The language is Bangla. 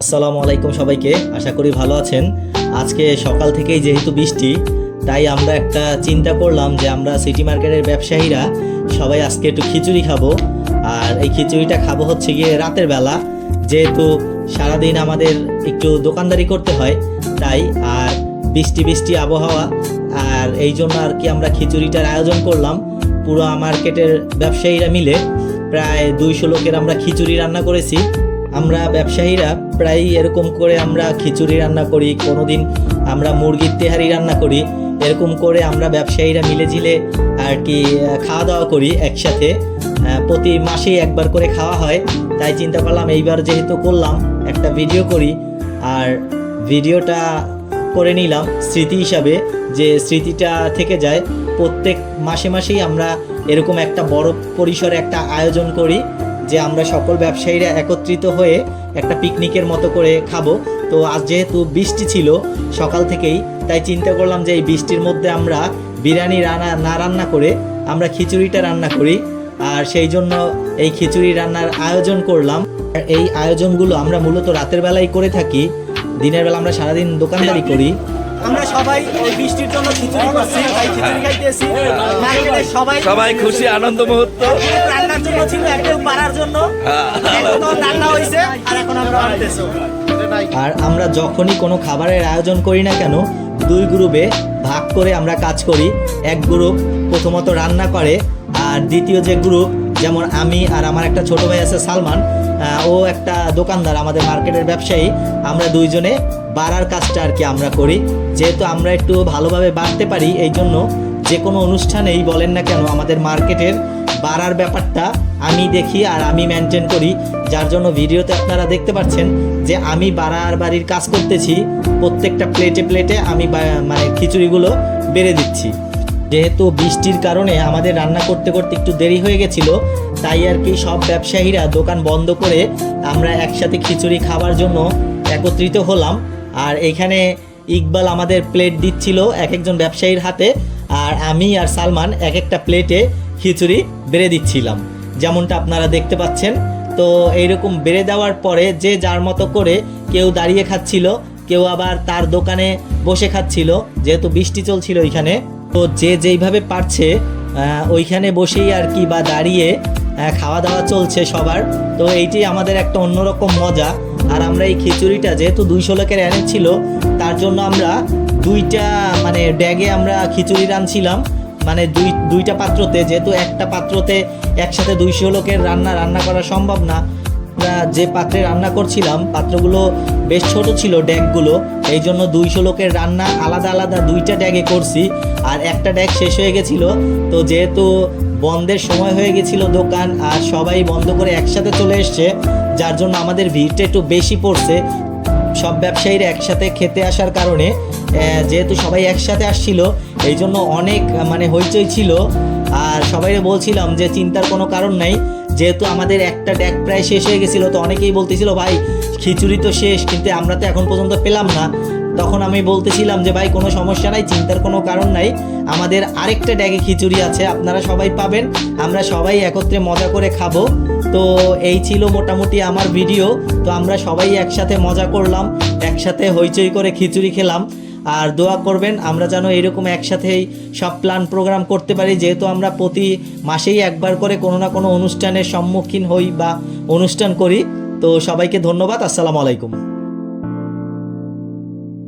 আসসালামু আলাইকুম সবাইকে, আশা করি ভালো আছেন। আজকে সকাল থেকেই যেহেতু বৃষ্টি, তাই আমরা একটা চিন্তা করলাম যে আমরা সিটি মার্কেটের ব্যবসায়ীরা সবাই আজকে একটু খিচুড়ি খাবো। আর এই খিচুড়িটা খাবো হচ্ছে গিয়ে রাতের বেলা, যেহেতু সারাদিন আমাদের একটু দোকানদারি করতে হয়, তাই আর বৃষ্টি বৃষ্টি আবহাওয়া, আর এই জন্য আর কি আমরা খিচুড়িটার আয়োজন করলাম। পুরো মার্কেটের ব্যবসায়ীরা মিলে প্রায় 200 লোকের আমরা খিচুড়ি রান্না করেছি। আমরা ব্যবসায়ীরা প্রায় এরকম করে আমরা খিচুড়ি রান্না করি, কোনোদিন আমরা মুরগির তেহারি রান্না করি, এরকম করে আমরা ব্যবসায়ীরা মিলেঝিলে আর কি খাওয়া দাওয়া করি একসাথে। প্রতি মাসেই একবার করে খাওয়া হয়, তাই চিন্তা করলাম এইবার যেহেতু করলাম একটা ভিডিও করি। আর ভিডিওটা করে নিলাম স্মৃতি হিসাবে, যে স্মৃতিটা থেকে যায়। প্রত্যেক মাসে মাসেই আমরা এরকম একটা বড় পরিসরে একটা আয়োজন করি, যে আমরা সকল ব্যবসায়ীরা একত্রিত হয়ে একটা পিকনিকের মতো করে খাবো। তো আজ যেহেতু বৃষ্টি ছিল সকাল থেকেই, তাই চিন্তা করলাম যে এই বৃষ্টির মধ্যে আমরা বিরিয়ানি না রান্না করে আমরা খিচুড়িটা রান্না করি। আর সেই জন্য এই খিচুড়ি রান্নার আয়োজন করলাম। আর এই আয়োজনগুলো আমরা মূলত রাতের বেলায় করে থাকি, দিনের বেলা আমরা সারাদিন দোকানদারি করি। আমরা সবাই ওই বৃষ্টির জন্য খিচুড়ি করছি, তাই খিচুড়ি খাইতেছি। মার্কেটে সবাই খুশি, আনন্দ মুহূর্ত। রান্নার জন্য ছিল, একটু পারার জন্য এখন রান্না হয়েছে, আর এখন আমরা আনতেছি। আর আমরা যখনই কোনো খাবারের আয়োজন করি না কেন, 2 গ্রুপে ভাগ করে আমরা কাজ করি। এক গ্রুপ প্রথমত রান্না করে, আর দ্বিতীয় যে গ্রুপ, যেমন আমি আর আমার একটা ছোট ভাই আছে সালমান, ও একটা দোকানদার, আমাদের মার্কেটের ব্যবসায়ী, আমরা দুইজনে বাড়ার কাজটা আর কি আমরা করি। যেহেতু আমরা একটু ভালোভাবে বাড়তে পারি, এই জন্য যে কোনো অনুষ্ঠানেই বলেন না কেন আমাদের মার্কেটের বাড়ার ব্যাপারটা আমি দেখি আর আমি মেনটেন করি। যার জন্য ভিডিওতে আপনারা দেখতে পাচ্ছেন যে আমি বাড়ার বাড়ির কাজ করতেছি, প্রত্যেকটা প্লেটে প্লেটে আমি মানে খিচুড়িগুলো বেড়ে দিচ্ছি। যেহেতু বৃষ্টির কারণে আমাদের রান্না করতে করতে একটু দেরি হয়ে গেছিলো, তাই আর কি সব ব্যবসায়ীরা দোকান বন্ধ করে আমরা একসাথে খিচুড়ি খাওয়ার জন্য একত্রিত হলাম। আর এখানে ইকবাল আমাদের প্লেট দিচ্ছিল এক একজন ব্যবসায়ীর হাতে, আর আমি আর সালমান এক একটা প্লেটে খিচুড়ি বেড়ে দিচ্ছিলাম, যেমনটা আপনারা দেখতে পাচ্ছেন। তো এইরকম বেড়ে দেওয়ার পরে যে যার মতো করে কেউ দাঁড়িয়ে খাচ্ছিল, কেউ আবার তার দোকানে বসে খাচ্ছিল, যেহেতু বৃষ্টি চলছিল ওইখানে। তো যে যেইভাবে পারছে ওইখানে বসেই আর কি বা দাঁড়িয়ে খাওয়া দাওয়া চলছে সবার। তো এইটি আমাদের একটা অন্যরকম মজা। আর আমরা এই খিচুড়িটা যেহেতু 200 লোকের এনেছিল, তার জন্য আমরা 2টা মানে ড্যাগে আমরা খিচুড়ি রাঁধছিলাম, মানে দুইটা পাত্রতে। যেহেতু একটা পাত্রতে একসাথে 200 লোকের রান্না করা সম্ভব না, আমরা যে পাত্রে রান্না করছিলাম পাত্রগুলো বেশ ছোট ছিল, ড্যাগগুলো, এই জন্য 200 লোকের রান্না আলাদা আলাদা 2টা ড্যাগে করছি। আর একটা ড্যাগ শেষ হয়ে গেছিলো, তো যেহেতু বন্ধের সময় হয়ে গেছিলো দোকান, আর সবাই বন্ধ করে একসাথে চলে এসছে, যার জন্য আমাদের ভিড়টা একটু বেশি পড়ছে। সব ব্যবসায়ীরা একসাথে খেতে আসার কারণে, যেহেতু সবাই একসাথে আসছিল, এই জন্য অনেক মানে হইচই ছিল। আর সবাই বলছিলাম যে চিন্তার কোনো কারণ নাই, যেহেতু আমাদের একটা ড্যাগ প্রায় শেষ হয়ে গেছিলো। তো অনেকেই বলতেছিল ভাই খিচুড়ি তো শেষ, কিন্তু আমরা তো এখন পর্যন্ত পেলাম না। তখন আমি বলতেছিলাম যে ভাই কোনো সমস্যা নাই, চিন্তার কোনো কারণ নাই, আমাদের আরেকটা ড্যাগে খিচুড়ি আছে, আপনারা সবাই পাবেন, আমরা সবাই একত্রে মজা করে খাবো। তো এই ছিল মোটামুটি আমার ভিডিও। তো আমরা সবাই একসাথে মজা করলাম, একসাথে হইচই করে খিচুড়ি খেলাম। আর দোয়া করবেন আমরা যেন এরকম একসাথেই সব প্ল্যান প্রোগ্রাম করতে পারি, যেহেতু আমরা প্রতি মাসেই একবার করে কোনো না কোনো অনুষ্ঠানের সম্মুখীন হই বা অনুষ্ঠান করি। তো সবাইকে ধন্যবাদ, আসসালামু আলাইকুম।